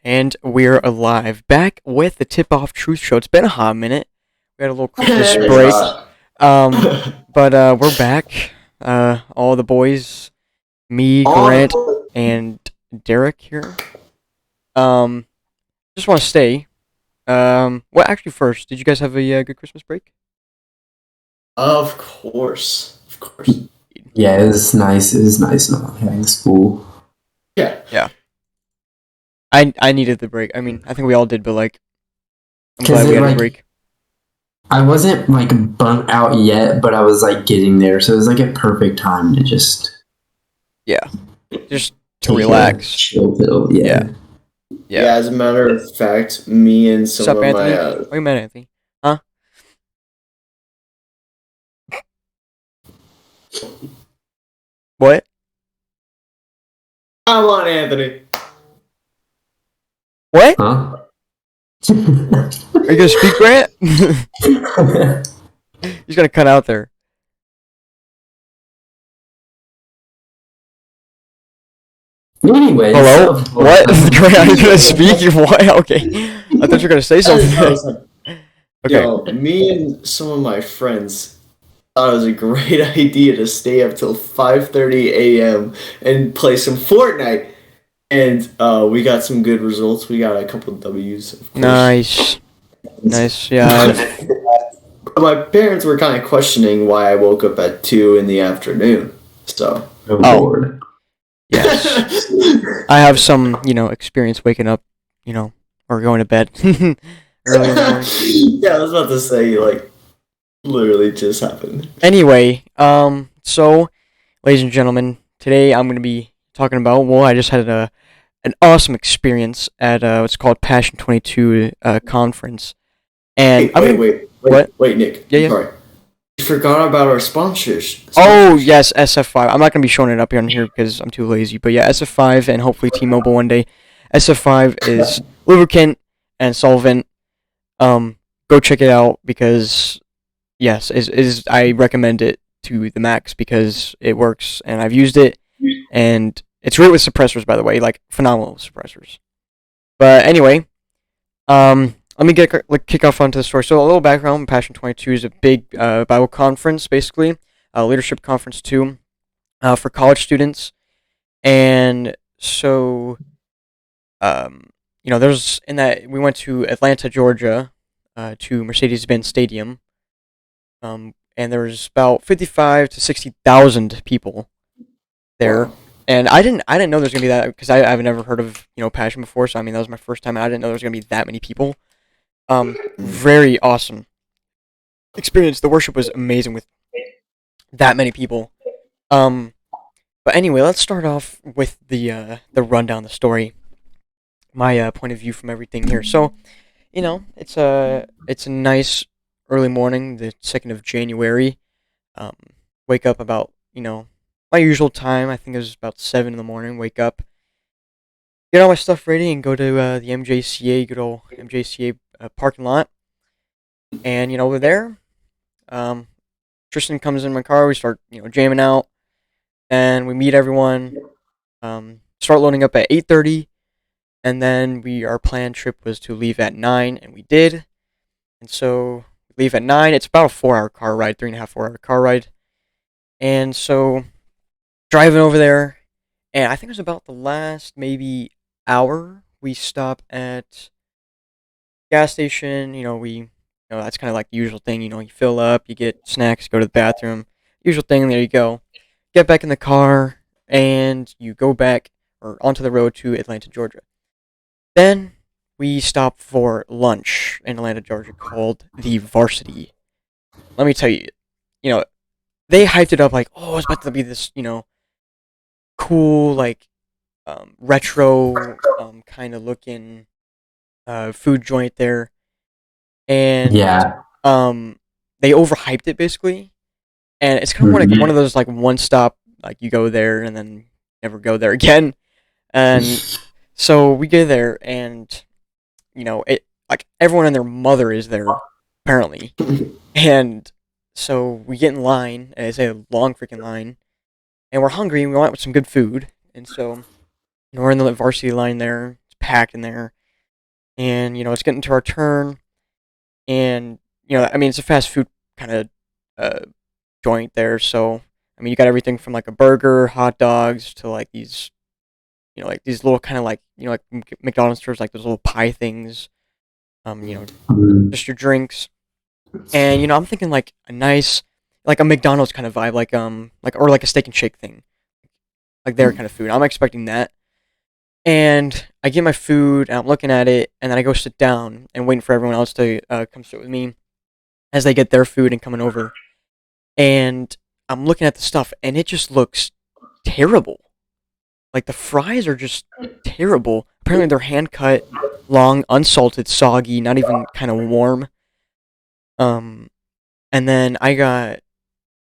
And we're alive. Back with the Tip Off Truth Show. It's been a hot minute. We had a little Christmas break. Um, but we're back. All the boys, me, Grant, and Derek here. Just want to stay. Well, actually, first, did you guys have a good Christmas break? Of course. Of course. Yeah, it was nice. It was nice not having school. Yeah. Yeah. I needed the break. I mean, I think we all did, but like, I'm 'Cause glad we it, had a like, break. I wasn't like burnt out yet, but I was like getting there, so it was like a perfect time to just Yeah. Just to take a relax. chill pill. Yeah. Yeah, as a matter of fact, me and What's some up, of Anthony? my Wait a minute, Anthony. Huh? What? Come on, Anthony. What? Huh? Are you gonna speak, Grant? He's gonna cut out there. Anyway, Hello? so, What? Grant, are you gonna speak? What? Okay. I thought you were gonna say something. Okay. Yo, me and some of my friends thought it was a great idea to stay up till 5:30 a.m. and play some Fortnite. And we got some good results. We got a couple W's, of course. Nice. Nice, yeah. My parents were kind of questioning why I woke up at 2 in the afternoon. So. oh, Oh. Lord. Yes. I have some, experience waking up, or going to bed early in the morning. Yeah, I was about to say, like, literally just happened. Anyway, so, ladies and gentlemen, today I'm going to be talking about, well, I just had an awesome experience at what's called Passion 22 conference. And Wait, Nick. Yeah. Sorry. You forgot about our sponsors. Oh, yes, SF5. I'm not going to be showing it up on here because I'm too lazy. But yeah, SF5 and hopefully T-Mobile one day. SF5 is lubricant and solvent. Go check it out because, yes, I recommend it to the max because it works and I've used it. And it's great with suppressors, by the way, like phenomenal suppressors. But anyway, let me kick off onto the story. So a little background: Passion 22 is a big Bible conference, basically, a leadership conference too, for college students. And so, there's in that we went to Atlanta, Georgia, to Mercedes-Benz Stadium, and there was about 55 to 60,000 people there. And I didn't know there was gonna be that because I've never heard of Passion before. So I mean that was my first time. And I didn't know there was gonna be that many people. Very awesome experience. The worship was amazing with that many people. But anyway, let's start off with the rundown, the story, my point of view from everything here. So, it's a nice early morning, the 2nd of January. Wake up about my usual time. I think it was about 7 in the morning. Wake up, get all my stuff ready, and go to the MJCA, good old MJCA parking lot. And we're there. Tristan comes in my car. We start jamming out, and we meet everyone. Start loading up at 8:30, and then our planned trip was to leave at 9, and we did. And so we leave at 9. It's about a 4-hour car ride, 3.5 4-hour car ride. And so driving over there, and I think it was about the last maybe hour. We stop at gas station. That's kind of like the usual thing. You fill up, you get snacks, go to the bathroom, usual thing. There you go. Get back in the car, and you go back or onto the road to Atlanta, Georgia. Then we stop for lunch in Atlanta, Georgia, called the Varsity. Let me tell you, they hyped it up like, oh, it's about to be this, cool, like, retro, kind of looking, food joint there. And Yeah. they overhyped it basically, and it's kind of like one of those like one stop, like you go there and then never go there again. And so we get there, and it like everyone and their mother is there apparently, and so we get in line, and it's a long freaking line, and we're hungry and we want some good food, and so we're in the varsity line there. It's packed in there. And it's getting to our turn, and I mean, it's a fast food kind of uh, joint there. So I mean, you got everything from like a burger, hot dogs, to like these like these little kind of like like McDonald's serves like those little pie things. Mm. Just your drinks, and I'm thinking like a nice like a McDonald's kind of vibe, like or like a steak and shake thing, like their kind of food. I'm expecting that. And I get my food, and I'm looking at it, and then I go sit down and waiting for everyone else to come sit with me as they get their food and coming over. And I'm looking at the stuff, and it just looks terrible. Like the fries are just terrible. Apparently they're hand cut, long, unsalted, soggy, not even kind of warm. Um, and then I got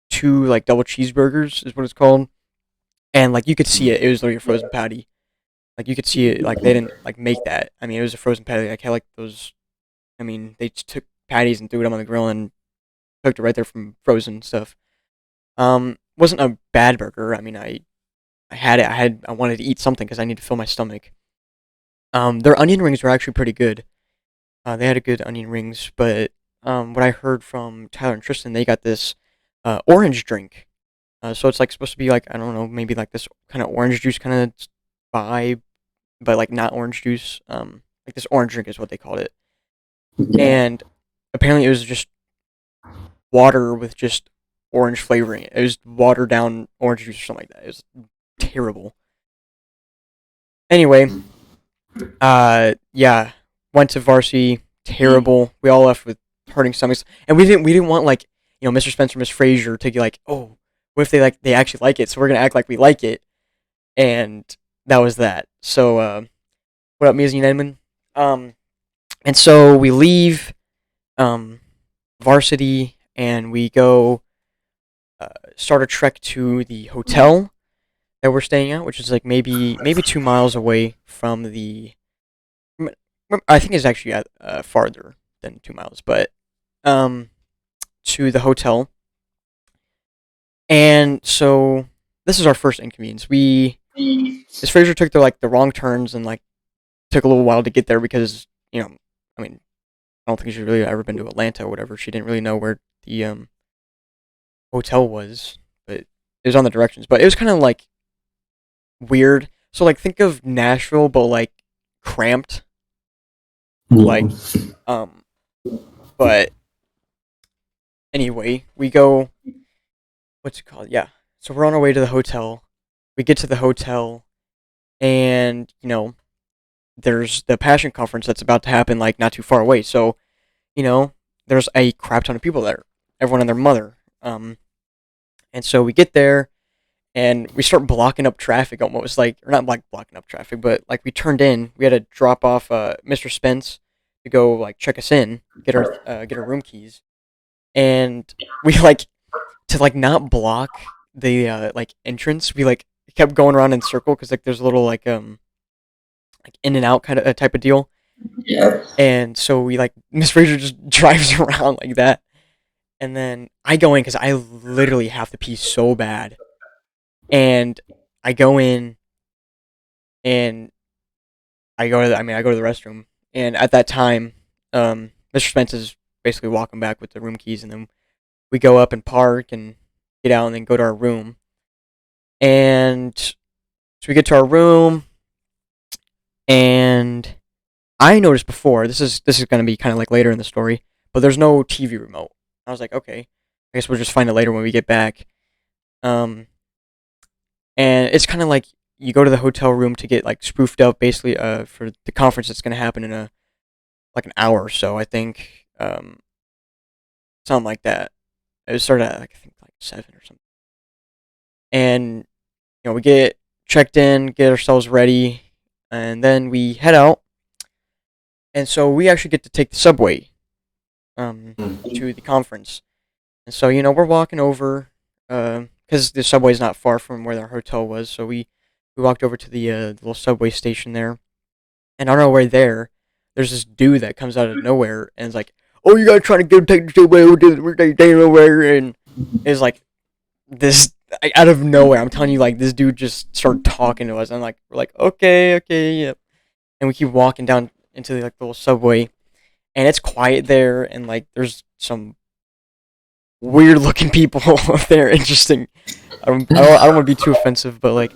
two like double cheeseburgers, is what it's called, and like you could see it. It was literally a frozen patty. Like you could see it. Like they didn't like make that. I mean, it was a frozen patty. Like had like those. I mean, they just took patties and threw them on the grill and cooked it right there from frozen stuff. Wasn't a bad burger. I mean, I had it. I wanted to eat something because I need to fill my stomach. Their onion rings were actually pretty good. They had a good onion rings, but what I heard from Tyler and Tristan, they got this orange drink. So it's like supposed to be like I don't know, maybe like this kind of orange juice kind of vibe, but like not orange juice. Like this orange drink is what they called it, Yeah. and apparently it was just water with just orange flavoring. It was watered down orange juice or something like that. It was terrible. Anyway, yeah, went to varsity. Terrible. We all left with hurting stomachs, and we didn't want like Mr. Spencer, Miss Frazier to be like, oh, what if they actually like it? So we're gonna act like we like it, and that was that. So what up, Mia Neiman? Um, and so we leave um varsity and we go start a trek to the hotel that we're staying at, which is like maybe 2 miles away from the. I think it's actually farther than 2 miles, but um, to the hotel. And so this is our first inconvenience. Miss Fraser took the wrong turns and like took a little while to get there because I mean, I don't think she's really ever been to Atlanta or whatever. She didn't really know where the hotel was, but it was on the directions. But it was kind of like weird. So like think of Nashville, but like cramped. Like um, but anyway, we go. What's it called? Yeah. So we're on our way to the hotel. We get to the hotel, and there's the Passion Conference that's about to happen, like not too far away. So, there's a crap ton of people there, everyone and their mother. And so we get there, and we start blocking up traffic almost, like, or not like blocking up traffic, but like we turned in. We had to drop off Mr. Spence to go like check us in, get our room keys, and we like to like not block the like entrance. We like kept going around in circle because like there's a little like in and out kind of type of deal. Yeah. And so we like Miss Fraser just drives around like that, and then I go in because I literally have to pee so bad, and I go in and I go to the restroom, and at that time, Mr. Spence is basically walking back with the room keys, and then we go up and park and get out and then go to our room, and so we get to our room, and I noticed before this is gonna be kind of like later in the story, but there's no TV remote. I was like, okay, I guess we'll just find it later when we get back. Um, and it's kind of like you go to the hotel room to get like spoofed up, basically, for the conference that's gonna happen in a like an hour or so, I think. Something like that. It started at like I think like 7 or something, and we get checked in, get ourselves ready, and then we head out. And so we actually get to take the subway to the conference. And so we're walking over because the subway is not far from where our hotel was. So we walked over to the little subway station there, and on our way there, there's this dude that comes out of nowhere and is like, "Oh, you guys trying to go take the subway? We're taking nowhere," and is like this out of nowhere. I'm telling you, like this dude just started talking to us, and like we're like, okay, yeah. and we keep walking down into like the little subway, and it's quiet there, and like there's some weird looking people there. Interesting. I don't want to be too offensive, but like,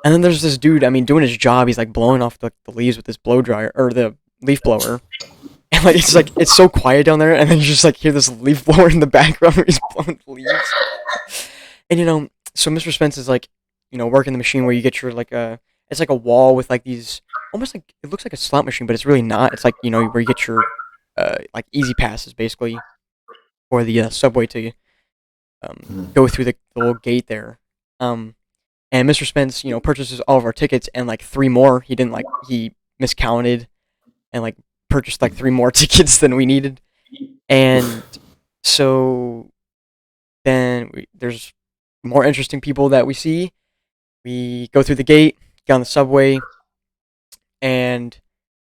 and then there's this dude. I mean, doing his job. He's like blowing off the leaves with this blow dryer or the leaf blower. And like it's so quiet down there, and then you just like hear this leaf blower in the background where he's blowing the leaves. And so Mr. Spence is like, working the machine where you get your like it's like a wall with like these almost like it looks like a slot machine, but it's really not. It's like where you get your like easy passes basically for the subway to go through the little gate there. And Mr. Spence purchases all of our tickets and like three more. He didn't like he miscounted and like purchased like three more tickets than we needed. And so then there's more interesting people that we see. We go through the gate, get on the subway, and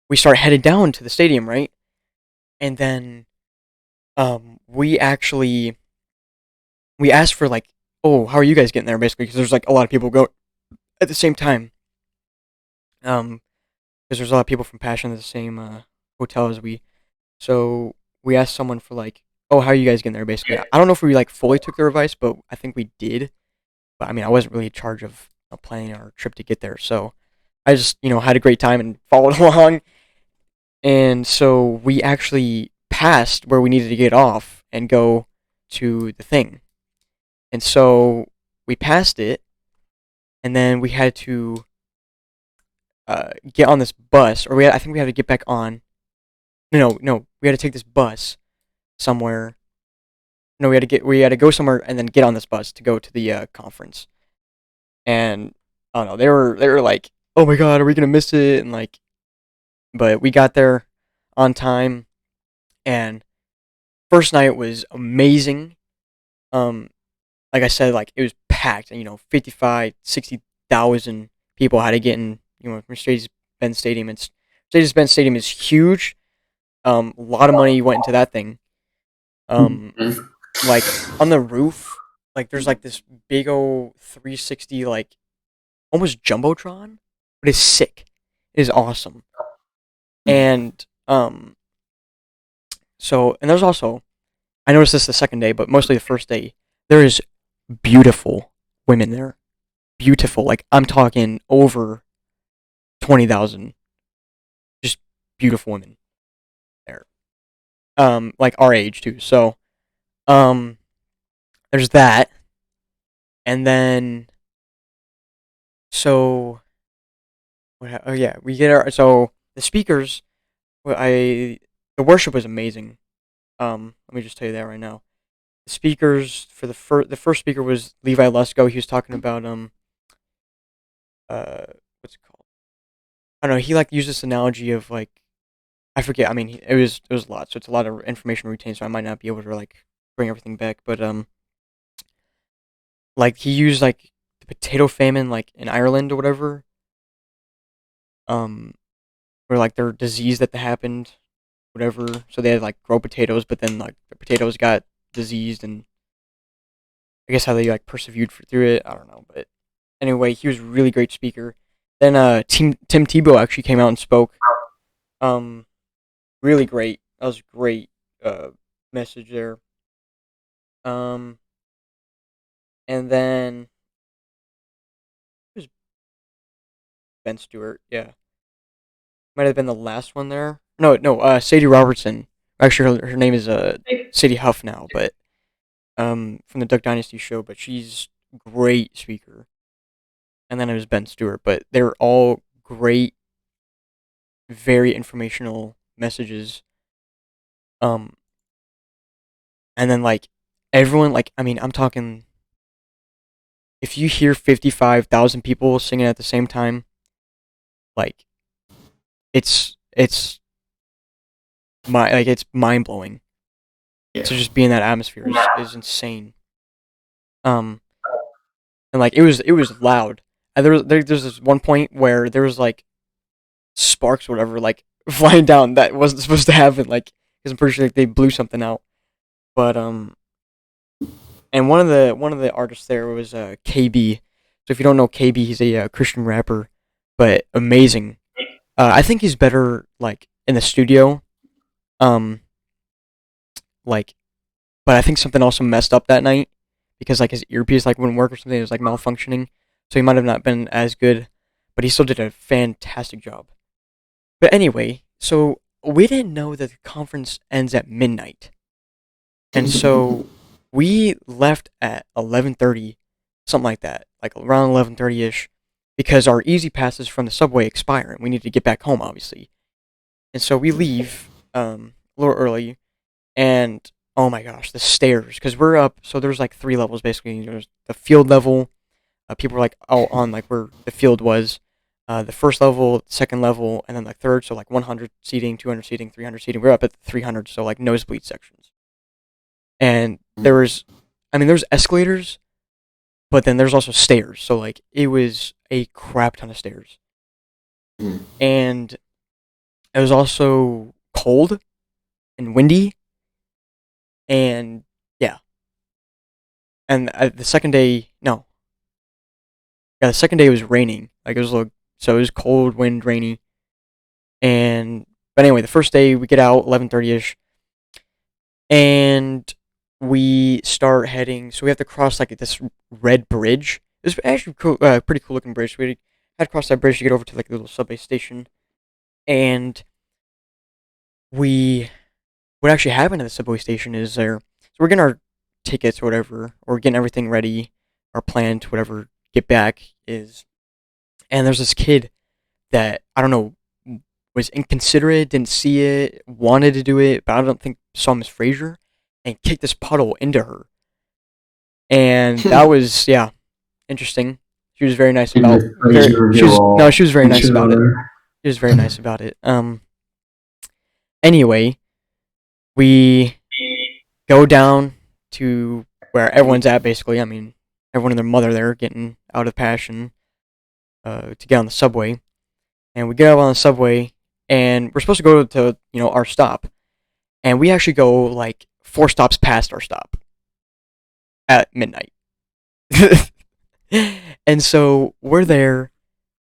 we start headed down to the stadium, right? And then we asked for like, oh, how are you guys getting there, basically, because there's like a lot of people go at the same time. Because there's a lot of people from Passion at the same hotel as we. So we asked someone for like, oh, how are you guys getting there, basically. I don't know if we like fully took their advice, but I think we did. But I mean, I wasn't really in charge of planning our trip to get there, so I just had a great time and followed along. And so we actually passed where we needed to get off and go to the thing. And so we passed it, and then we had to get on this bus, or I think we had to get back on. No, we had to take this bus somewhere. No, we had to go somewhere and then get on this bus to go to the conference. And I don't know, they were like, oh my god, are we gonna miss it? And like, but we got there on time, and first night was amazing. Um, like I said, like it was packed, and 55, 60,000 people had to get in. Mercedes-Benz Stadium. Mercedes-Benz Stadium is huge. A lot of money went into that thing. Like on the roof, like there's like this big old 360 like almost jumbotron, but it's sick. It is awesome. And and there's also, I noticed this the second day, but mostly the first day, there is beautiful women there. Beautiful, like I'm talking over 20,000, just beautiful women there. Like our age too. So, there's that, and then so oh yeah, we get our the speakers. The worship was amazing. Let me just tell you that right now. The speakers for the first speaker was Levi Lusko. He was talking about what's it called? I don't know. He like used this analogy of like, I forget. I mean, it was a lot, so it's a lot of information retained. So I might not be able to like bring everything back, but like he used like the potato famine like in Ireland or whatever. Um, or like their disease that happened, whatever. So they had like grow potatoes, but then like the potatoes got diseased, and I guess how they like persevered through it. I don't know, but anyway, he was a really great speaker. Then Tim Tebow actually came out and spoke. Um, really great. That was a great message there. Um, and then it was Ben Stewart. Yeah, might have been the last one there. No. Sadie Robertson. Actually, her name is Sadie Huff now, but from the Duck Dynasty show. But she's a great speaker. And then it was Ben Stewart. But they're all great, very informational messages. Um, and then like everyone, like I mean, I'm talking. If you hear 55,000 people singing at the same time, like it's it's mind blowing. Yeah. To just be in that atmosphere is insane. Um, and like it was loud. And there's this one point where there was like sparks or whatever like flying down that wasn't supposed to happen. Like, because I'm pretty sure like, they blew something out. But and one of the artists there was KB. So if you don't know KB, he's a Christian rapper, but amazing. I think he's better like in the studio. Um, like, but I think something also messed up that night because like his earpiece like wouldn't work or something. It was like malfunctioning, so he might have not been as good, but he still did a fantastic job. But anyway, so we didn't know that the conference ends at midnight, and so we left at 11:30, something like that, like around 11:30 ish, because our easy passes from the subway expire and we need to get back home, obviously. And so we leave a little early, and oh my gosh, the stairs, because we're up. So there's like three levels basically. There's the field level. People were like all on like where the field was. The first level, second level, and then like third. So like 100 seating, 200 seating, 300 seating. We're up at 300, so like nosebleed sections. And there was, I mean, there's escalators, but then there's also stairs. So like it was a crap ton of stairs, and it was also cold and windy, and yeah. And the second day, no, yeah, the second day was raining. Like it was so it was cold, wind, rainy, and but anyway, the first day we get out 11:30 ish, and we start heading. So we have to cross like this red bridge. It was actually cool, pretty cool looking bridge. We had to cross that bridge to get over to like a little subway station, and we what actually happened at the subway station is there. So we're getting our tickets or whatever, or getting everything ready, our plan to whatever get back is, and there's this kid that I don't know was inconsiderate, didn't see it, wanted to do it, but I don't think saw Miss Fraser, and kicked this puddle into her, and that was yeah interesting. She was very nice about she was no she was very nice about it. She was very nice about it. Anyway, we go down to where everyone's at basically. I mean, everyone and their mother there getting out of Passion to get on the subway. And we get out on the subway and we're supposed to go to, our stop. And we actually go like 4 stops past our stop at midnight. And so we're there,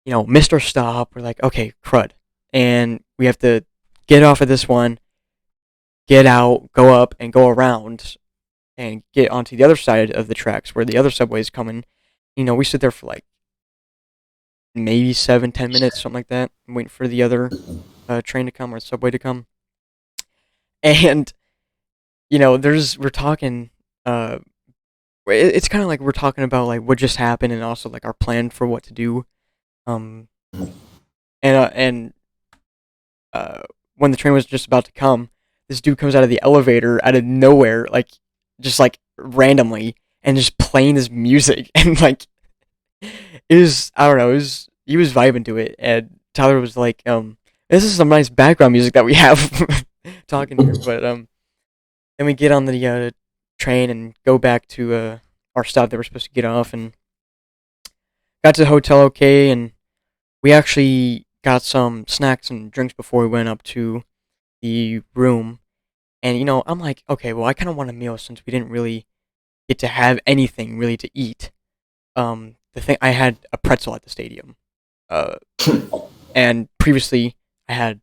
missed our stop. We're like, okay, crud. And we have to get off of this one, get out, go up, and go around and get onto the other side of the tracks where the other subway is coming. We sit there for like maybe 7-10 minutes, something like that, waiting for the other train to come or subway to come. And we're talking. It's kind of like we're talking about like what just happened and also like our plan for what to do. Um, and when the train was just about to come, this dude comes out of the elevator out of nowhere, like just like randomly, and just playing this music, and like it was I don't know, he was vibing to it, and Tyler was like, this is some nice background music that we have talking here, but then we get on the train and go back to our stop that we're supposed to get off, and got to the hotel okay, and we actually got some snacks and drinks before we went up to the room. And I'm like, okay, well, I kind of want a meal since we didn't really get to have anything really to eat. The thing I had a pretzel at the stadium, uh, and previously I had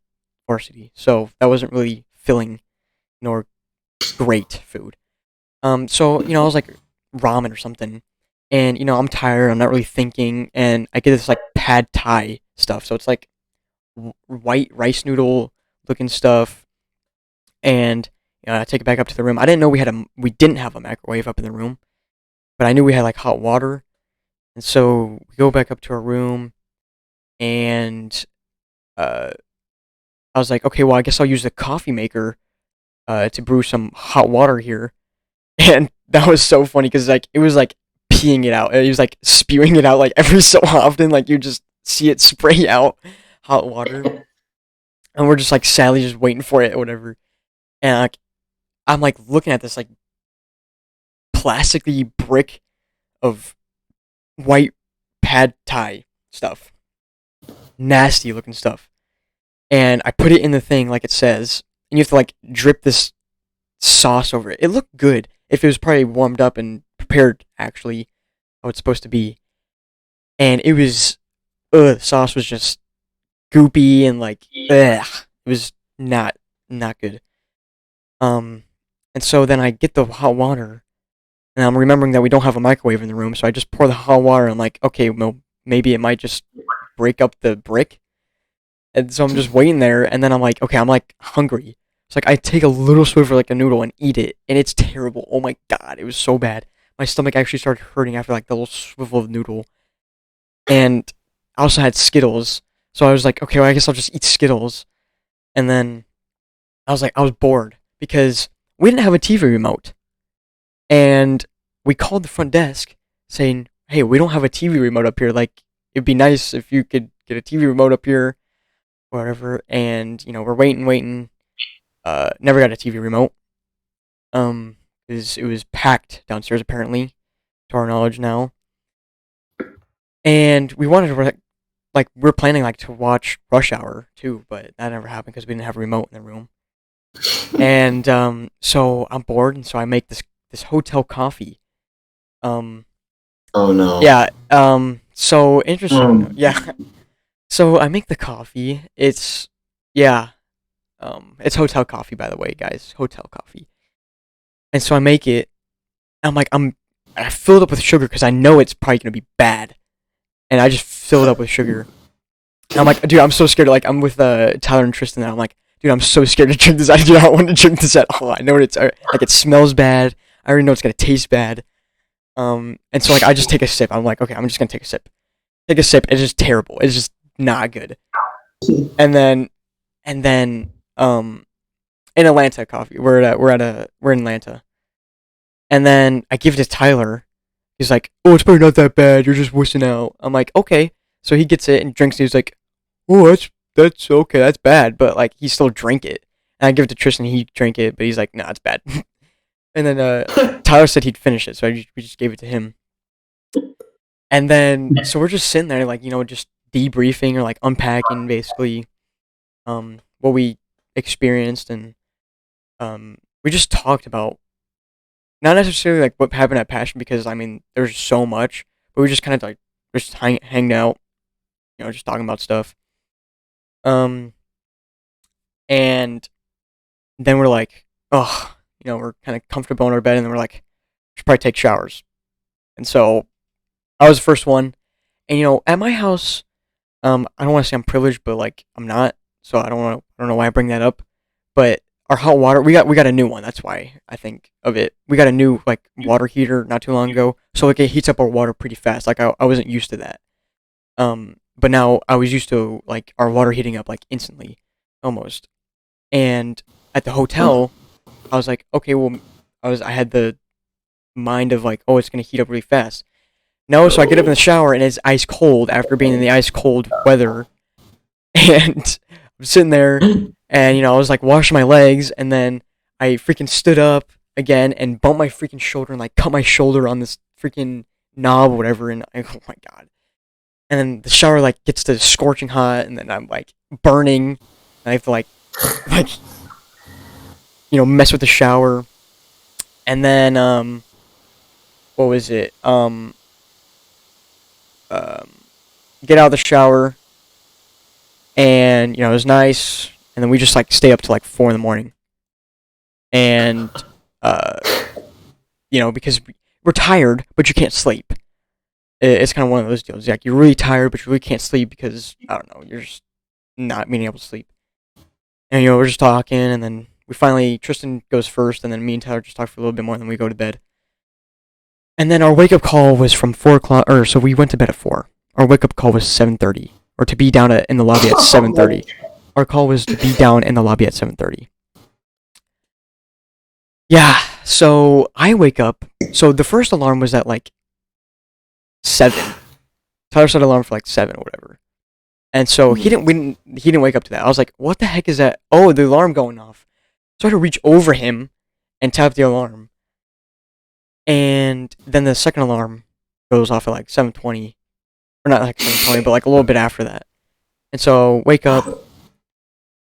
varsity, so that wasn't really filling nor great food. So I was like ramen or something, and I'm tired. I'm not really thinking, and I get this like pad thai stuff. So it's like white rice noodle looking stuff, and I take it back up to the room. I didn't know we didn't have a microwave up in the room, but I knew we had like hot water, and so we go back up to our room, and uh, I was like, okay, well, I guess I'll use the coffee maker to brew some hot water here. And that was so funny because like it was like peeing it out. It was like spewing it out like every so often. Like you just see it spray out hot water, and we're just like sadly just waiting for it or whatever. And like I'm like looking at this like plasticky brick of white pad thai stuff, nasty looking stuff. And I put it in the thing like it says, and you have to like drip this sauce over it. It looked good if it was probably warmed up and prepared actually how it's supposed to be. And it was, the sauce was just goopy and like ugh. It was not good. And so then I get the hot water, and I'm remembering that we don't have a microwave in the room, so I just pour the hot water. And I'm like, okay, well, maybe it might just break up the brick. And so I'm just waiting there, and then I'm like, okay, I'm like hungry. It's like I take a little swivel like a noodle and eat it, and it's terrible. Oh my god, it was so bad. My stomach actually started hurting after like the little swivel of noodle. And I also had Skittles, so I was like, okay, well, I guess I'll just eat Skittles. And then I was bored because we didn't have a TV remote, and we called the front desk saying, hey, we don't have a TV remote up here. Like, it'd be nice if you could get a TV remote up here, or whatever. And we're waiting. Never got a TV remote. Because it was packed downstairs apparently, to our knowledge now. And we wanted to we're planning like to watch Rush Hour too, but that never happened because we didn't have a remote in the room. And so I'm bored, and so I make this hotel coffee. Oh no. Yeah. So interesting. Yeah. So I make the coffee. It's hotel coffee, by the way, guys. Hotel coffee. And so I make it. I'm like I fill it up with sugar because I know it's probably gonna be bad, and I just fill it up with sugar. And I'm like, dude, I'm so scared. Like, I'm with Tyler and Tristan, and I'm like, dude, I'm so scared to drink this. I do not want to drink this at all. I know it's like it smells bad. I already know it's gonna taste bad. And so like I just take a sip. I'm like, okay, I'm just gonna take a sip. Take a sip. It's just terrible. It's just not good. And then in Atlanta coffee. We're in Atlanta. And then I give it to Tyler. He's like, oh, it's probably not that bad. You're just wussing out. I'm like, okay. So he gets it and drinks it. He's like, oh, that's okay. That's bad. But like he still drank it. And I give it to Tristan. He drank it, but he's like, nah, it's bad. And then Tyler said he'd finish it, so we just gave it to him. And then so we're just sitting there, like just debriefing or like unpacking basically, what we experienced, and we just talked about not necessarily like what happened at Passion because I mean there's so much, but we just kind of like just hanging out, just talking about stuff. And then we're like, oh, we're kind of comfortable in our bed, and then we're like, we should probably take showers. And so I was the first one, and at my house, I don't want to say I'm privileged, but like I'm not, so I don't know why I bring that up, but our hot water, we got a new one. That's why I think of it. We got a new like water heater not too long ago, so like it heats up our water pretty fast. Like I wasn't used to that. But now I was used to like our water heating up like instantly, almost. And at the hotel, I was like, okay, well, I had the mind of like, oh, it's gonna heat up really fast. No, so I get up in the shower and it's ice cold after being in the ice cold weather, and I'm sitting there, and I was like washing my legs, and then I freaking stood up again and bumped my freaking shoulder and like cut my shoulder on this freaking knob or whatever, and oh my god. And then the shower like gets to scorching hot, and then I'm like burning, and I have to like mess with the shower. And then what was it? Get out of the shower, and it was nice, and then we just like stay up till like 4 a.m. And because we're tired but you can't sleep. It's kind of one of those deals. Like you're really tired but you really can't sleep because I don't know, you're just not being able to sleep. And we're just talking, and then Tristan goes first, and then me and Tyler just talk for a little bit more, and then we go to bed. And then our wake up call was from 4 o'clock, so we went to bed at 4. Our wake up call was 7:30, or to be down in the lobby at 7:30. Our call was to be down in the lobby at 7:30. Yeah, so I wake up. So the first alarm was at like 7. Tyler set an alarm for like 7 or whatever. And so he didn't wake up to that. I was like, what the heck is that? Oh, the alarm going off. So I had to reach over him and tap the alarm. And then the second alarm goes off at like 7:20. Or not like 7:20, but like a little bit after that. And so wake up,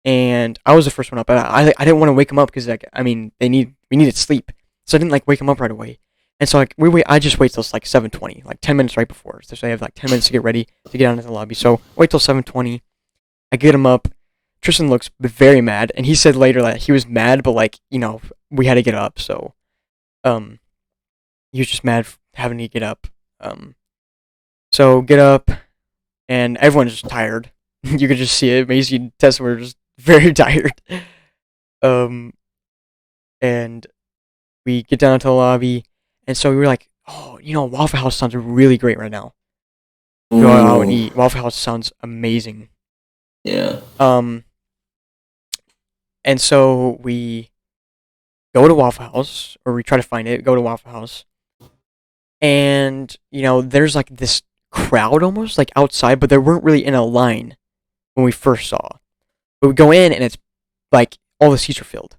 and I was the first one up. I didn't want to wake him up because like we needed sleep. So I didn't like wake him up right away. And so like I just wait till it's like 7:20, like 10 minutes right before. So I have like 10 minutes to get ready to get out into the lobby. So wait till 7:20, I get him up. Tristan looks very mad, and he said later that he was mad, but like we had to get up, so um he was just mad for having to get up. Um, so get up, and everyone's just tired. You could just see it. Maisie and Tessa were just very tired. Um, and we get down to the lobby, and so we were like, oh, Waffle House sounds really great right now. Go out and Ooh, eat. Waffle House sounds amazing. yeah. Um, and so we go to Waffle House, or we try to find it. Go to Waffle House, and there's like this crowd almost like outside, but they weren't really in a line when we first saw. But we go in, and it's like all the seats are filled.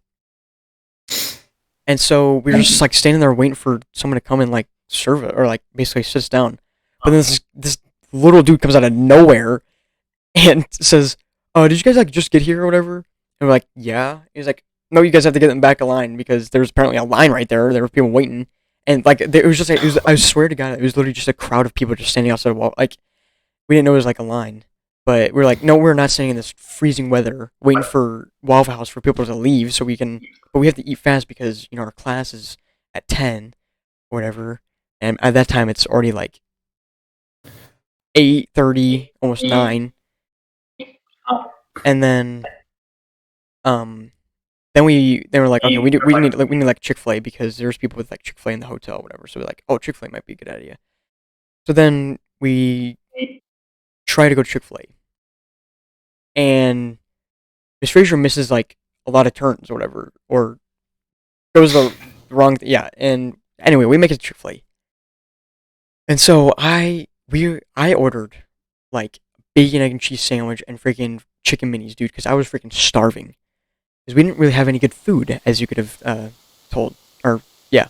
And so we were just like standing there waiting for someone to come and like serve it or like basically sit us down. But then this little dude comes out of nowhere and says, "Oh, did you guys like just get here or whatever?" And we're like, "Yeah." He's like, "No, you guys have to get in the back of line because there's apparently a line right there. There were people waiting." And like it was just like I swear to God, it was literally just a crowd of people just standing outside the wall. Like we didn't know it was like a line. But we're like, no, we're not staying in this freezing weather, waiting for Waffle House for people to leave so we can. But we have to eat fast because our class is at 10 or whatever, and at that time it's already like 8:30, almost 9, and um then we're like, okay, we need like Chick-fil-A because there's people with like Chick-fil-A in the hotel, or whatever. So we're like, oh, Chick-fil-A might be a good idea. So then we try to go to Chick-fil-A, and Miss Fraser misses like a lot of turns or whatever, or goes the wrong. Yeah, and anyway, we make it to Chick-fil-A, and so I ordered like bacon egg and cheese sandwich and freaking chicken minis, dude, because I was freaking starving. Because we didn't really have any good food, as you could have told, or yeah.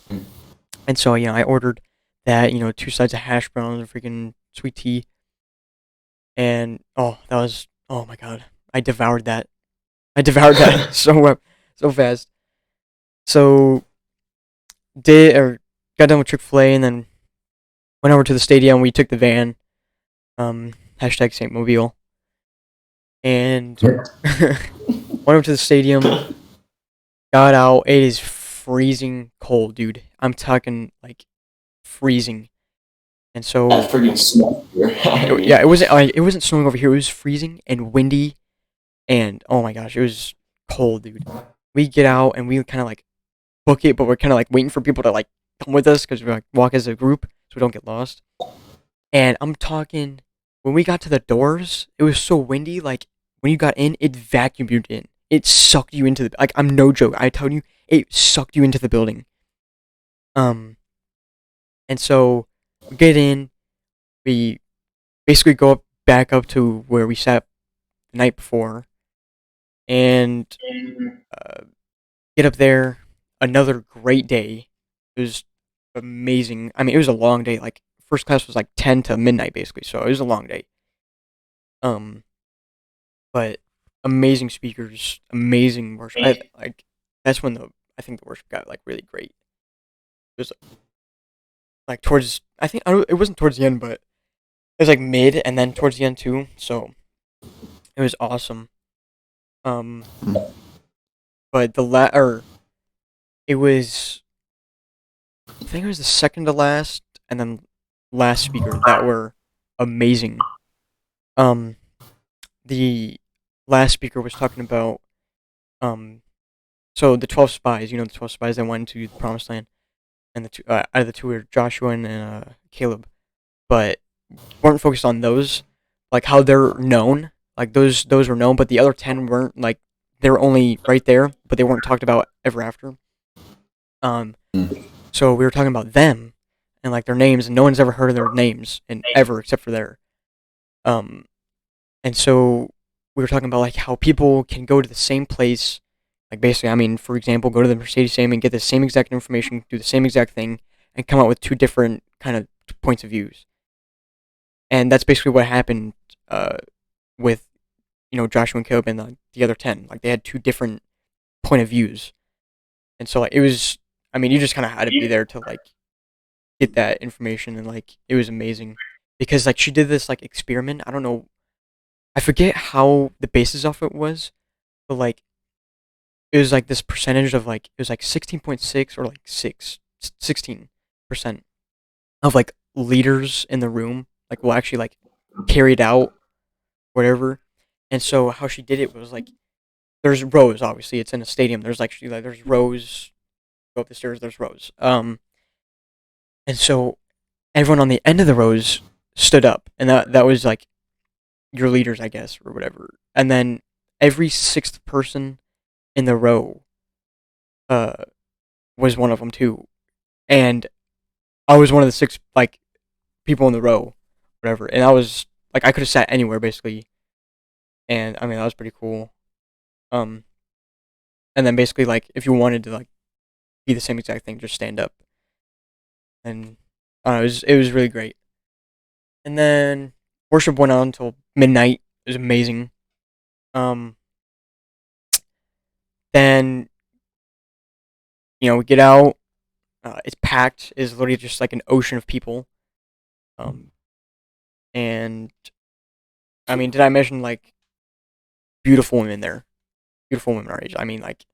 And so I ordered that, two sides of hash browns and freaking sweet tea, and oh my god, I devoured that. I devoured that so fast. So did or got done with Chick-fil-A and then went over to the stadium. We took the van, hashtag Saint Mobile, and Yep. went over to the stadium. Got out. It is freezing cold, dude. I'm talking like freezing. And so That's pretty small here. I yeah, mean, it wasn't snowing over here. It was freezing and windy, and oh my gosh, it was cold, dude. We get out and we kind of like book it, but we're kind of like waiting for people to like come with us because we like walk as a group so we don't get lost. And I'm talking, when we got to the doors, it was so windy. Like when you got in, it vacuumed you in. It sucked you into the, like, I'm no joke. I tell you, it sucked you into the building. Um, and so we get in, we basically go back up to where we sat the night before, and uh, get up there. Another great day. It was amazing. I mean, it was a long day. Like first class was like 10 to midnight, basically. So it was a long day. Um, but amazing speakers, amazing worship. Like that's when I think the worship got like really great. It was like towards it wasn't towards the end, but it was like mid and then towards the end too. So it was awesome. Um, but it was, I think it was the second to last and then last speaker that were amazing. Um, the last speaker was talking about um, so the 12 spies. The 12 spies that went to the promised land, and the two out of the two were Joshua and Caleb, but weren't focused on those, like how they're known. Like those were known, but the other 10 weren't. Like they were only right there, but they weren't talked about ever after. Um, so we were talking about them and like their names, and no one's ever heard of their names and ever except for their um. And so we were talking about like how people can go to the same place, like basically, I mean, for example, go to the Mercedes same and get the same exact information, do the same exact thing, and come out with two different kind of points of views. And that's basically what happened with Joshua and Caleb and the other 10. Like they had two different point of views, and so like it was. I mean, you just kind of had to be there to like get that information, and like it was amazing because like she did this like experiment. I don't know. I forget how the basis of it was, but like it was like this percentage of like it was like 16.6 or like 16% of like leaders in the room like will actually like carry it out whatever. And so how she did it was like there's rows, obviously it's in a stadium, there's actually like there's rows, go up the stairs, there's rows. And so everyone on the end of the rows stood up, and that was like your leaders, I guess, or whatever. And then every sixth person in the row uh was one of them too. And I was one of the six like people in the row, whatever. And I was like I could have sat anywhere basically. And I mean that was pretty cool. Um and then basically like if you wanted to like be the same exact thing, just stand up. And I don't know, it was really great. And then worship went on until midnight. It was amazing. Um then we get out. It's packed. It's literally just like an ocean of people. Um and I mean, did I mention like beautiful women there? Beautiful women our age. I mean, like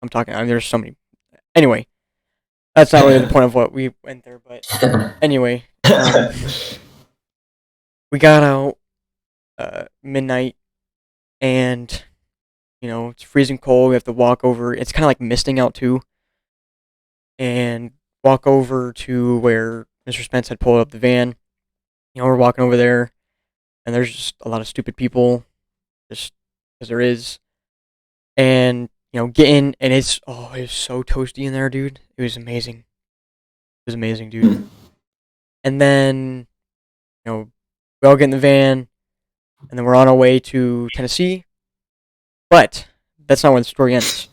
I'm talking. I mean, there's so many. Anyway, that's not really the point of what we went there. But anyway, we got out midnight, and it's freezing cold. We have to walk over. It's kind of like misting out too, and walk over to where Mr. Spence had pulled up the van. We're walking over there, and there's just a lot of stupid people, just as there is. And get in, and it's so toasty in there, dude. It was amazing. It was amazing, dude. And then we all get in the van, and then we're on our way to Tennessee. But that's not where the story ends.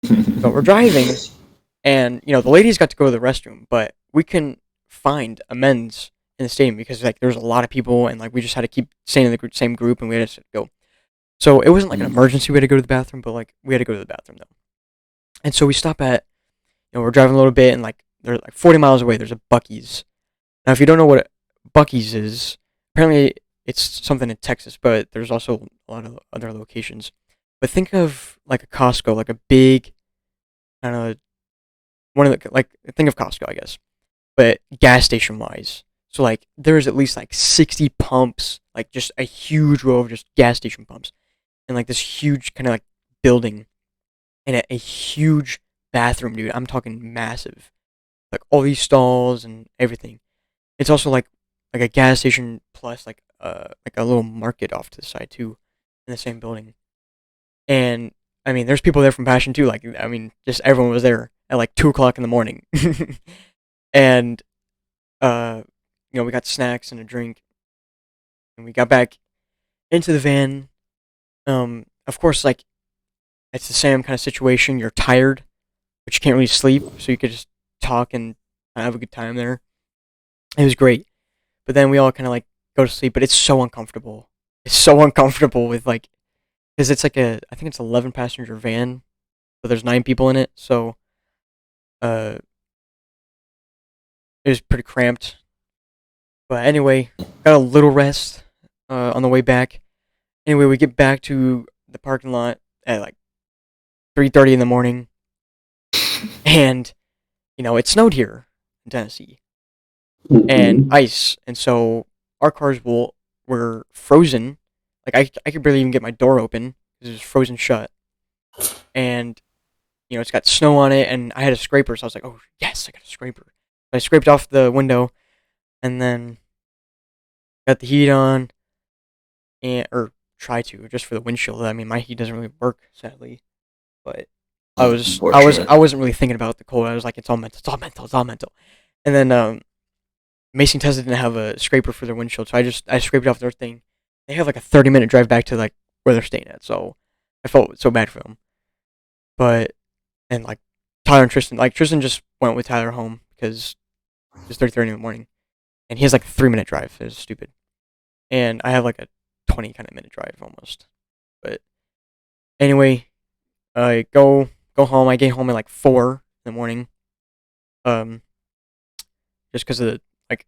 So we're driving, and the ladies got to go to the restroom, but we couldn't find a men's in the stadium because like there was a lot of people, and like we just had to keep staying in the same group, and we had to go. So it wasn't like an emergency we had to go to the bathroom, but like we had to go to the bathroom though. And so we stop at, we're driving a little bit, and like they're like 40 miles away. There's a Buc-ee's. Now, if you don't know what Buc-ee's is, apparently it's something in Texas, but there's also a lot of other locations. But think of like a Costco, like a big, I don't know, one of the like think of Costco, I guess, but gas station wise. So like there's at least like 60 pumps, like just a huge row of just gas station pumps, and like this huge kind of like building, and a huge bathroom, dude. I'm talking massive, like all these stalls and everything. It's also like a gas station plus like a little market off to the side too, in the same building. And I mean, there's people there from Passion too. Like I mean, just everyone was there at like 2 o'clock in the morning, and uh, we got snacks and a drink, and we got back into the van. Of course, like it's the same kind of situation. You're tired, but you can't really sleep, so you could just talk and have a good time there. It was great. But then we all kind of like go to sleep, but it's so uncomfortable. It's so uncomfortable with like, because it's like I think it's 11 passenger van, but there's 9 people in it, so uh, it was pretty cramped. But anyway, got a little rest on the way back. Anyway, we get back to the parking lot at like 3:30 in the morning, and it snowed here in Tennessee and ice, and so our cars were frozen. Like I could barely even get my door open because it was frozen shut, and it's got snow on it, and I had a scraper, so I was like, oh yes, I got a scraper. So I scraped off the window, and then got the heat on, and or try to just for the windshield. I mean, my heat doesn't really work sadly, but I wasn't really thinking about the cold. I was like, it's all mental, it's all mental, it's all mental. And then Mason Tesla didn't have a scraper for their windshield, so I scraped off their thing. They have like a 30-minute drive back to like where they're staying at, so I felt so bad for them. But and like Tyler and Tristan, like Tristan just went with Tyler home because it's 3:30 in the morning, and he has like a 3-minute drive. It was stupid, and I have like a 20 kind of minute drive almost. But anyway, I go home. I get home at like 4 in the morning. Um, just because of the like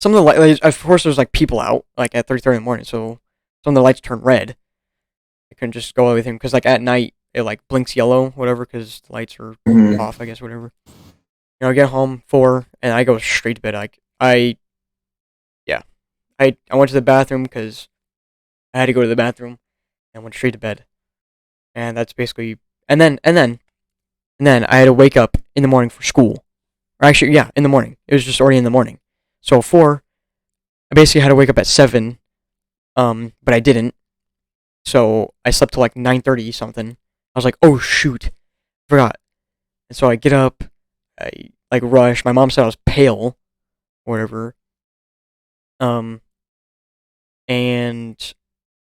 some of the light. Of course, there's like people out like at 3:30 in the morning, so some of the lights turn red. I couldn't just go with him because like at night it like blinks yellow, whatever, because the lights are Mhm. off, I guess, whatever. I get home 4 and I go straight to bed. I went to the bathroom because I had to go to the bathroom and went straight to bed. And that's basically and then I had to wake up in the morning for school. Or actually, yeah, in the morning. It was just already in the morning. So 4, I basically had to wake up at 7, but I didn't. So I slept till like 9:30 something. I was like, oh shoot, forgot. And so I get up, I like rush. My mom said I was pale, or whatever. Um, and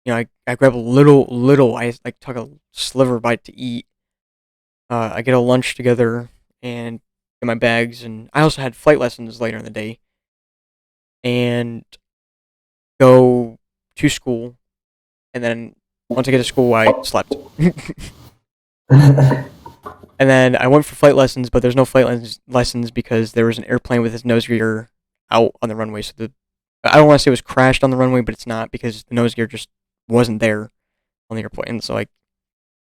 I grab a little. I like took a sliver bite to eat. I get a lunch together and get my bags, and I also had flight lessons later in the day, and go to school. And then once I get to school, I slept. And then I went for flight lessons, but there's no lessons because there was an airplane with its nose gear out on the runway. So I don't want to say it was crashed on the runway, but it's not because the nose gear just wasn't there on the airplane. So like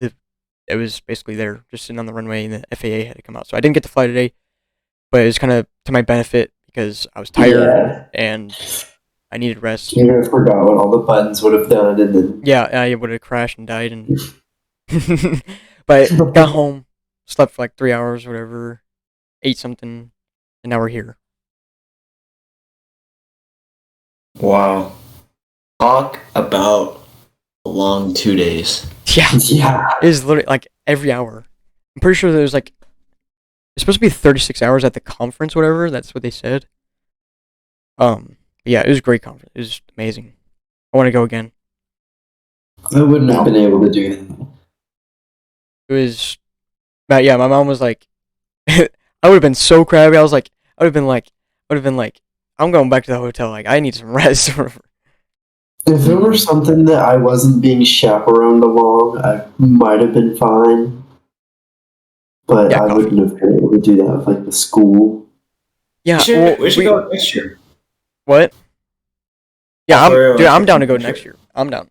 it was basically there, just sitting on the runway, and the FAA had to come out. So I didn't get to fly today, but it was kind of to my benefit because I was tired and I needed rest. You forgot what all the buttons would have done, and then Yeah, I would have crashed and died, and but got home, slept for like 3 hours, or whatever, ate something, and now we're here. Wow. Talk about a long 2 days. Yeah, yeah, it was literally like every hour. I'm pretty sure there's like it's supposed to be 36 hours at the conference, whatever. That's what they said. Yeah, it was a great conference. It was amazing. I want to go again. I wouldn't have been able to do that. It was, but yeah, my mom was like, I would have been so crabby. I would have been like, I'm going back to the hotel. Like, I need some rest. If it were something that I wasn't being chaperoned along, I might have been fine. But Yeah, I coffee. wouldn't have been able to do that with like the school. Yeah, We should go next year. What? Yeah, Dude, I'm down to go next year. I'm down.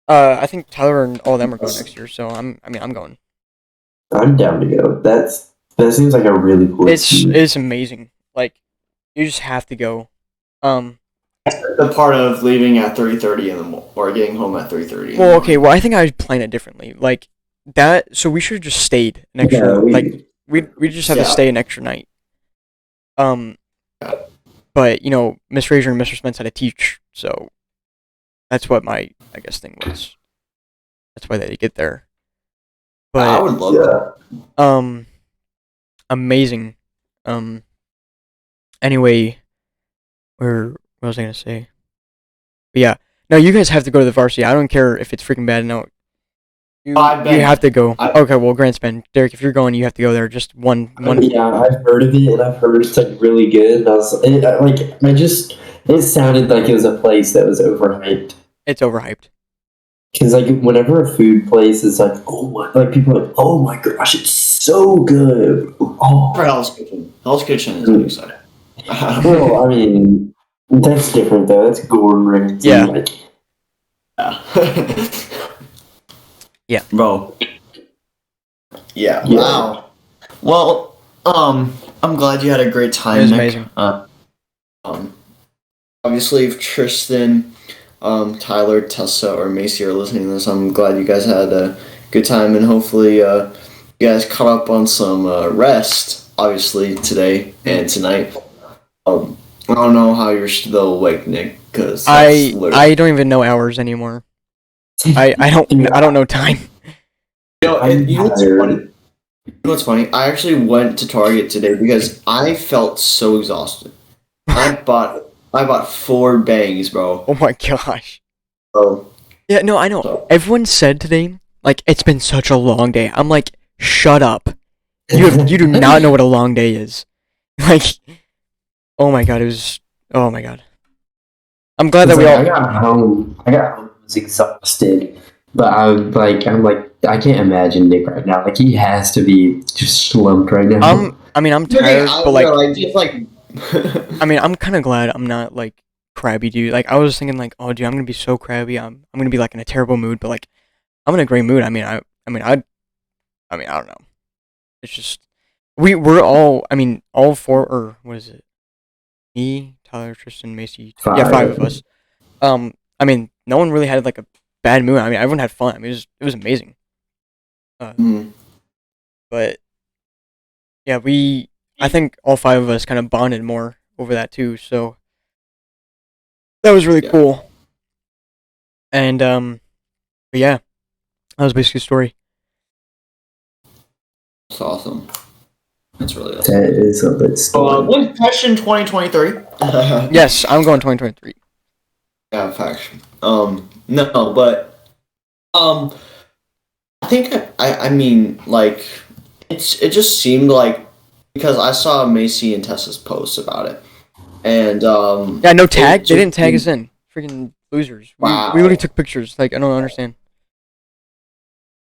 I think Tyler and all of them are going next year, so I'm going. I'm down to go. That seems like a really cool experience. It's amazing. Like, you just have to go. The part of leaving at 3:30 in the morning or getting home at 3:30. Well, okay. Well, I think I would plan it differently. Like that. So we should have just stayed an extra. We just have to stay an extra night. But Miss Fraser and Mr. Spence had to teach, so that's what my thing was. That's why they get there. But I would love that. Amazing. Anyway, what was I gonna say? But yeah, no, you guys have to go to the varsity. I don't care if it's freaking bad. No, you have to go. Okay, well, Grant's been. Derek, if you're going, you have to go there. Just one. Yeah, I've heard of it, and I've heard it's like really good. It sounded like it was a place that was overhyped. It's overhyped. Because like whenever a food place is like, people are like, oh my gosh, it's so good. Oh, For Hell's Kitchen. Hell's Kitchen is pretty exciting. well, I mean, that's different though. That's Gordon Ramsay. Yeah. Yeah. Bro. Yeah. Wow. Well, I'm glad you had a great time. It was Nick. amazing. Obviously, if Tristan, Tyler, Tessa, or Macy are listening to this, I'm glad you guys had a good time, and hopefully, you guys caught up on some rest. Obviously, today and tonight. I don't know how you're still awake, Nick, because I don't even know hours anymore. I don't know time. You know what's funny? I actually went to Target today because I felt so exhausted. I bought 4 bangs, bro. Oh my gosh. So Yeah, no, I know. So- Everyone said today, like, it's been such a long day. I'm like, shut up. You do not know what a long day is. Like, oh my god, oh my god. I'm glad that we all. I got home. I was exhausted, but I'm like, I can't imagine Nick right now. Like, he has to be just slumped right now. I'm tired, but like, just like I'm kind of glad I'm not like crabby, dude. Like I was thinking, like, oh, dude, I'm gonna be so crabby. I'm gonna be like in a terrible mood, but like I'm in a great mood. I don't know. It's just we're all. I mean, all four or what is it? Me, Tyler, Tristan, Macy. Yeah, five of Five. us. I mean, no one really had like a bad mood. I mean, everyone had fun. I mean, it was amazing. Uh, Mm, but yeah, I think all five of us kind of bonded more over that too. So that was really yeah, cool. And but yeah, that was basically the story. it's awesome. That's really awesome. That is a lit story. One question 2023. Yes, I'm going 2023. Yeah, facts. No, but um, I think I mean like it just seemed like because I saw Macy and Tessa's posts about it, and Yeah, no it tag. They just didn't tag us in. Freaking losers. We literally wow. took pictures. Like I don't understand.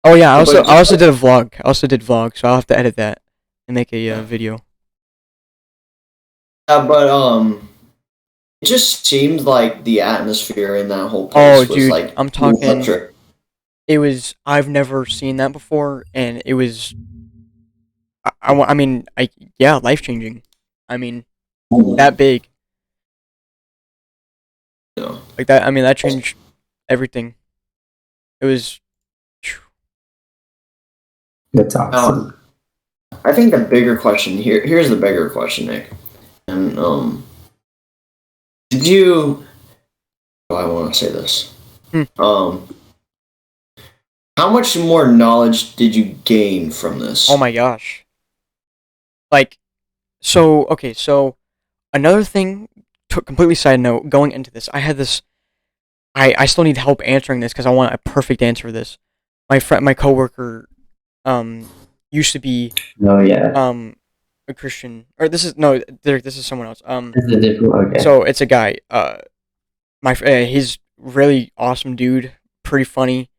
Oh yeah, But I just also did a vlog. I also did vlog, so I'll have to edit that and make a yeah, video. but it just seemed like the atmosphere in that whole Oh, place was dude, like I'm talking. electric. It was. I've never seen that before, and it was. I mean, yeah, life changing. I mean, that big, You know. like that. I mean, that changed everything. It was. That's Now, awesome. I think the bigger question here's the bigger question, Nick. And did you? Oh, I want to say this. Hmm. Um, how much more knowledge did you gain from Oh this? my gosh. Like, so okay, so another thing. Completely side note. Going into this, I had this. I still need help answering this because I want a perfect answer for this. My coworker, used to be Oh yeah. a Christian, or this is no, this is someone else. This is a different. Okay. So it's a guy. He's really awesome dude, pretty funny.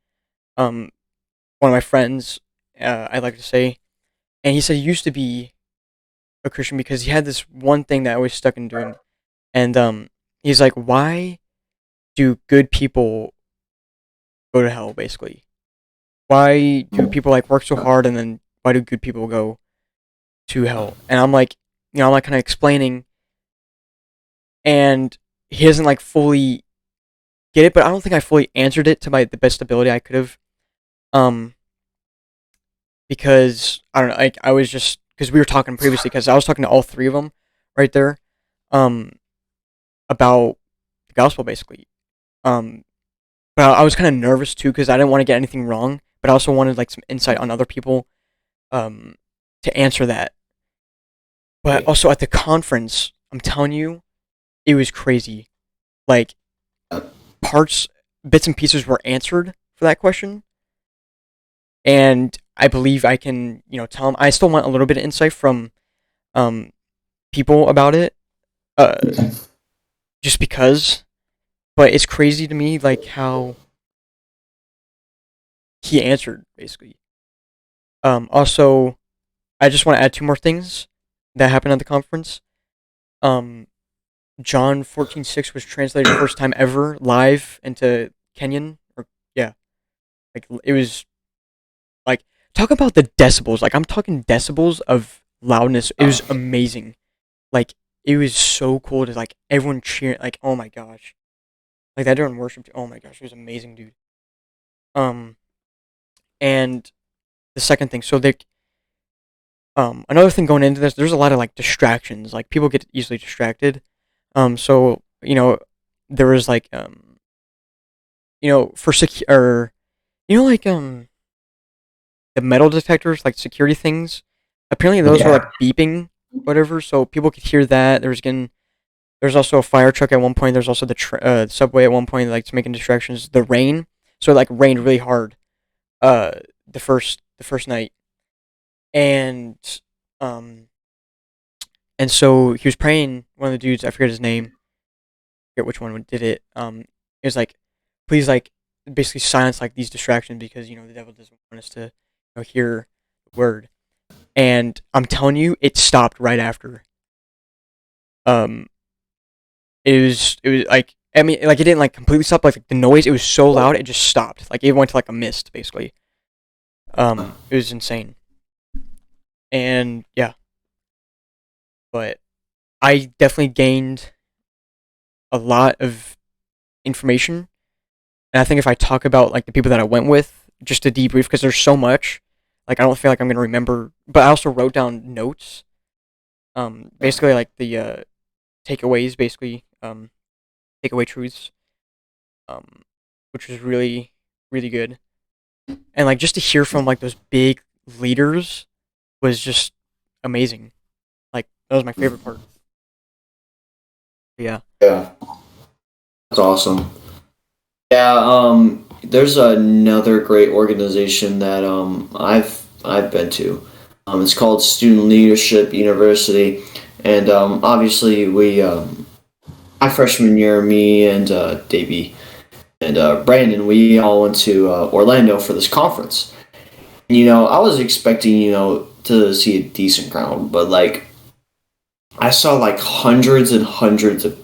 Um, one of my friends, I like to say, and he said he used to be a Christian because he had this one thing that always stuck into him, and he's like, why do good people go to hell? Basically, why do people like work so hard, and then why do good people go to hell? And I'm like, I'm like kind of explaining, and he doesn't like fully get it, but I don't think I fully answered it to the best ability I could have. Um, because I don't know, like I was just because we were talking previously, because I was talking to all three of them right there, um, about the gospel basically. Um, but I was kind of nervous too because I didn't want to get anything wrong, but I also wanted like some insight on other people, um, to answer that. But Right. also at the conference, I'm telling you, it was crazy. Like parts, bits and pieces were answered for that question, and I believe I can, tell them. I still want a little bit of insight from um people about it, uh, just because. But it's crazy to me, like how he answered basically. Also, I just want to add two more things that happened at the conference. Um, John 14:6 was translated first time ever live into Kenyan, or yeah, like it was like talk about the decibels. Like I'm talking decibels of loudness. It was amazing. Like it was so cool to like everyone cheering. Like oh my gosh, like that during worship. Oh my gosh, it was amazing, dude. Um, and the second thing, so they another thing going into this, there's a lot of like distractions. Like people get easily distracted. So there was like for secure, like the metal detectors, like security things. Apparently those were like Yeah. beeping, whatever. So people could hear that. There's also a fire truck at one point. There's also the subway at one point, like making distractions. The rain, so it, like rained really hard. Uh, the first night, and um, and so he was praying. One of the dudes, I forget his name, forget which one did it. It was like, please, like, basically silence like these distractions because the devil doesn't want us to hear the word. And I'm telling you, it stopped right after. Um, it was like, I mean, like, it didn't like completely stop. Like the noise, it was so loud, it just stopped. Like it went to like a mist, basically. It was insane. And yeah, but I definitely gained a lot of information. And I think if I talk about like the people that I went with, just to debrief, because there's so much, like I don't feel like I'm gonna remember. But I also wrote down notes. Basically like the takeaways, basically takeaway truths, um, which was really really good. And like just to hear from like those big leaders was just amazing. Like that was my favorite part. Yeah. Yeah, that's awesome. Yeah, there's another great organization that I've been to. It's called Student Leadership University, and obviously my freshman year, me and Davey and Brandon, we all went to Orlando for this conference. I was expecting to see a decent crowd, but like I saw like hundreds and hundreds of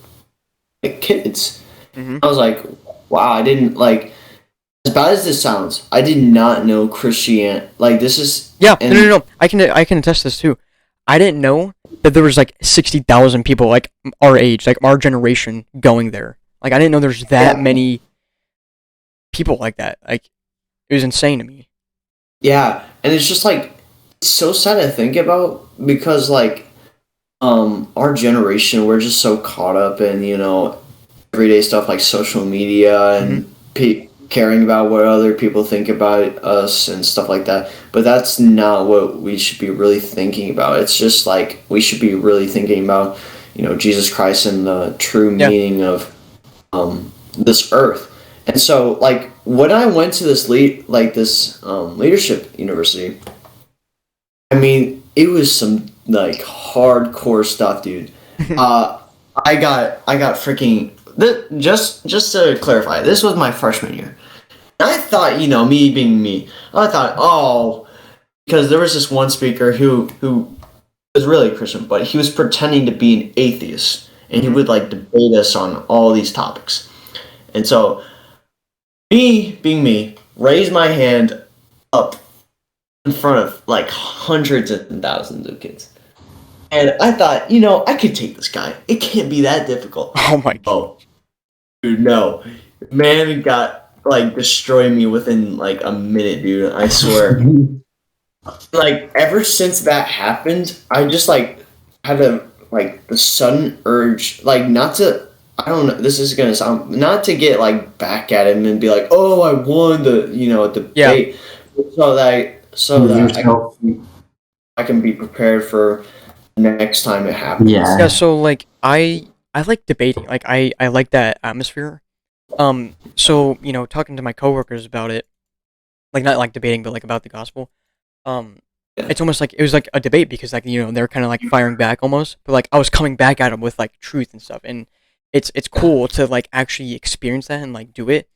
like kids. Mm-hmm. I was like, wow, I didn't like. As bad as this sounds, I did not know Christian. Like this is Yeah. and No. I can attest this too. I didn't know that there was like 60,000 people like our age, like our generation, going there. Like I didn't know there's that yeah, many people like that. Like it was insane to me. yeah, and it's just like it's so sad to think about because like our generation we're just so caught up in everyday stuff like social media Mm-hmm. and caring about what other people think about us and stuff like that. But that's not what we should be really thinking about. It's just like we should be really thinking about, Jesus Christ and the true Yeah. meaning of this earth. And so, like when I went to this leadership university, I mean, it was some like hardcore stuff, dude. Uh, I got freaking just to clarify, this was my freshman year. And I thought, me being me, I thought, oh, because there was this one speaker who was really a Christian, but he was pretending to be an atheist, and he Mhm. would like debate us on all these topics. And so, me being me, raised my hand up in front of like hundreds and thousands of kids. And I thought, I could take this guy. It can't be that difficult. Oh my god. Oh, dude, no. Man got like destroyed me within like a minute, dude. I swear. Like ever since that happened, I just like had a like the sudden urge, like not to. I don't know. This is gonna sound not to get like back at him and be like, "Oh, I won the Yeah. debate," so that I can be prepared for the next time it happens. Yeah. Yeah. So like I like debating. Like I like that atmosphere. So talking to my coworkers about it, like not like debating, but like about the gospel. Um, Yeah. it's almost like it was like a debate because like they're kind of like firing back almost, but like I was coming back at them with like truth and stuff, and it's cool to like actually experience that and like do it.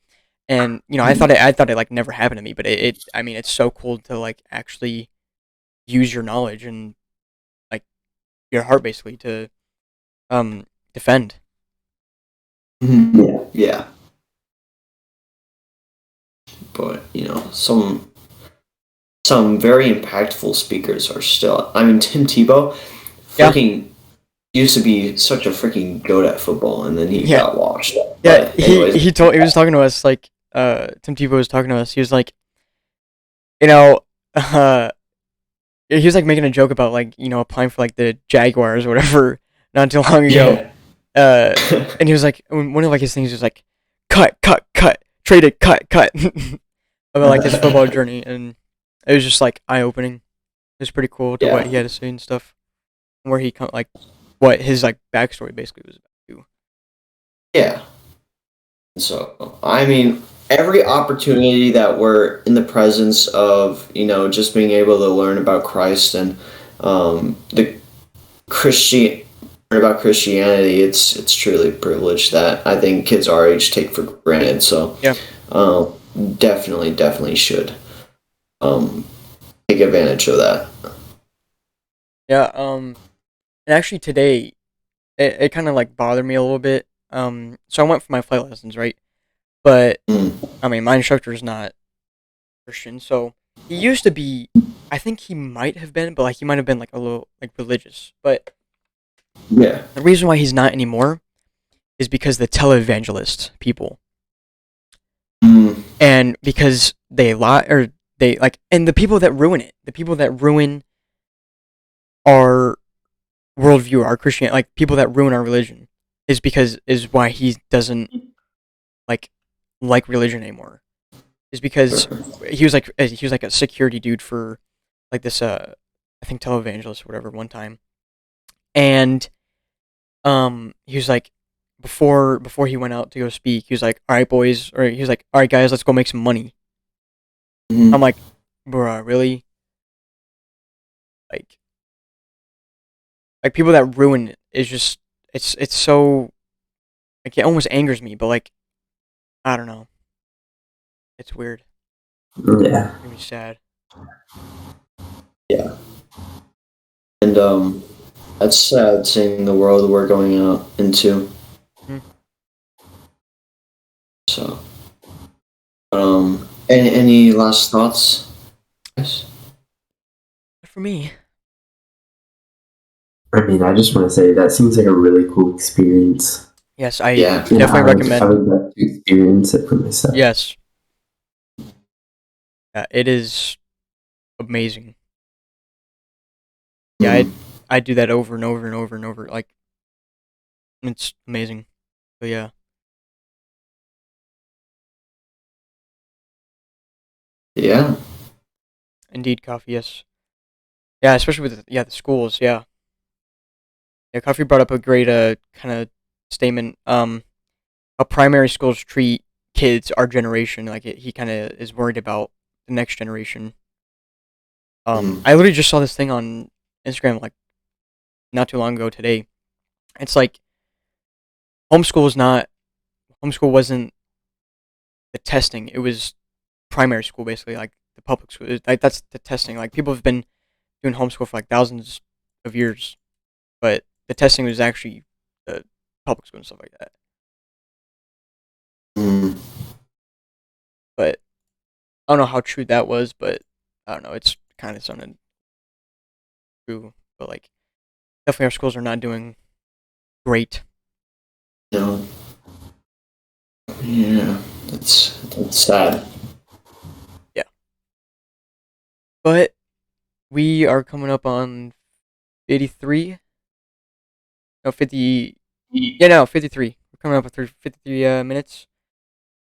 And I thought it like never happened to me, but it I mean it's so cool to like actually use your knowledge and like your heart basically to defend. Mhm. Yeah. But some very impactful speakers are still. I mean, Tim Tebow, Yeah. freaking used to be such a freaking goat at football, and then he Yeah. got washed. Yeah, But anyways, he was talking to us like Tim Tebow was talking to us. He was like, you know, uh he was like making a joke about like applying for like the Jaguars or whatever not too long ago. yeah, And he was like one of like his things was like cut, traded, cut about like his football journey, and it was just like eye opening. It was pretty cool to what yeah, he had to say and stuff, where he like what his like backstory basically was about too. yeah. So I mean, every opportunity that we're in the presence of, just being able to learn about Christ and the Christian learn about Christianity, it's truly a privilege that I think kids our age take for granted. So Yeah. um, definitely should um, take advantage of that. Yeah. And actually today, it kind of like bothered me a little bit. So I went for my flight lessons, right? But Mm. I mean, my instructor is not Christian, so he used to be. I think he might have been, but like he might have been like a little like religious. But Yeah. the reason why he's not anymore is because the televangelist people, Mm. and because they lie or they like, and the people that ruin it, the people that ruin our worldview, our Christian, like people that ruin our religion, is why he doesn't like religion anymore. Is because he was like a security dude for like this I think televangelist or whatever one time, and he was like before he went out to go speak, he was like, all right boys, or he was like, all right guys, let's go make some money. Mm. I'm like, bruh, really? like like people that ruin it is just it's so like it almost angers me, but like I don't know, it's weird. Yeah. It makes me sad. Yeah. And that's sad seeing the world we're going out into. Hmm. So, any last thoughts? Yes. For me, I mean, I just want to say that seems like a really cool experience. yes, I Yeah. And definitely I recommend. would like to experience it for myself. Yes, it is amazing. Yeah, Mm. I do that over and over and over and over. Like it's amazing. But yeah, Yeah. indeed, coffee. Yes, yeah, especially with the schools. Yeah, yeah. Coffee brought up a great kind of statement. How primary schools treat kids, our generation. Like he kind of is worried about the next generation. Mm. I literally just saw this thing on Instagram like not too long ago today. It's like homeschool is not homeschool wasn't the testing. It was primary school basically, like the public school. Like that's the testing. Like people have been doing homeschool for like thousands of years, but the testing was actually the public school and stuff like that. Mm. But I don't know how true that was, but I don't know. It's kind of sounded true, but like definitely our schools are not doing great. No. Yeah. That's sad. Yeah, but we are coming up on 83. No, 50. Yeah, no, 53. We're coming up with 53 minutes.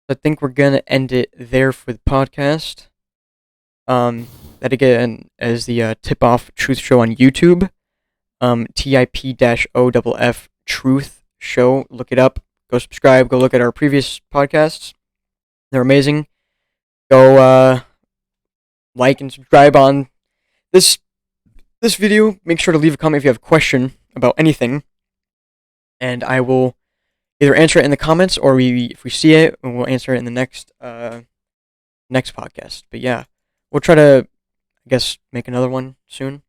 I think we're gonna end it there for the podcast. That again is the Tip Off Truth Show on YouTube. TIP-OFF Truth Show. Look it up. Go subscribe. Go look at our previous podcasts. They're amazing. Go like and subscribe on this video. Make sure to leave a comment if you have a question about anything, and I will either answer it in the comments or if we see it, we'll answer it in the next podcast. But yeah, we'll try to, I guess, make another one soon.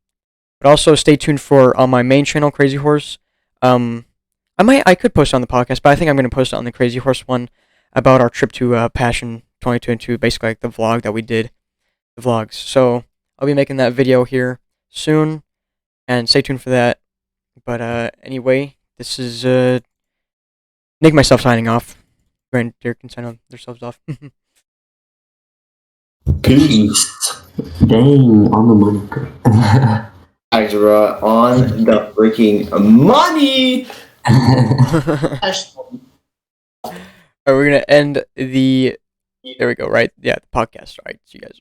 But also stay tuned for on my main channel, Crazy Horse. I could post it on the podcast, but I think I'm going to post it on the Crazy Horse one about our trip to Passion 2022, basically like the vlog that we did, the vlogs. So I'll be making that video here soon, and stay tuned for that. But anyway, this is Nick myself signing off. Grant Deer can sign on themselves off. Peace. Dang, on the money. Extra on the freaking money. Alright, we're gonna end the. There we go. Right, yeah, the podcast. All right, see you guys.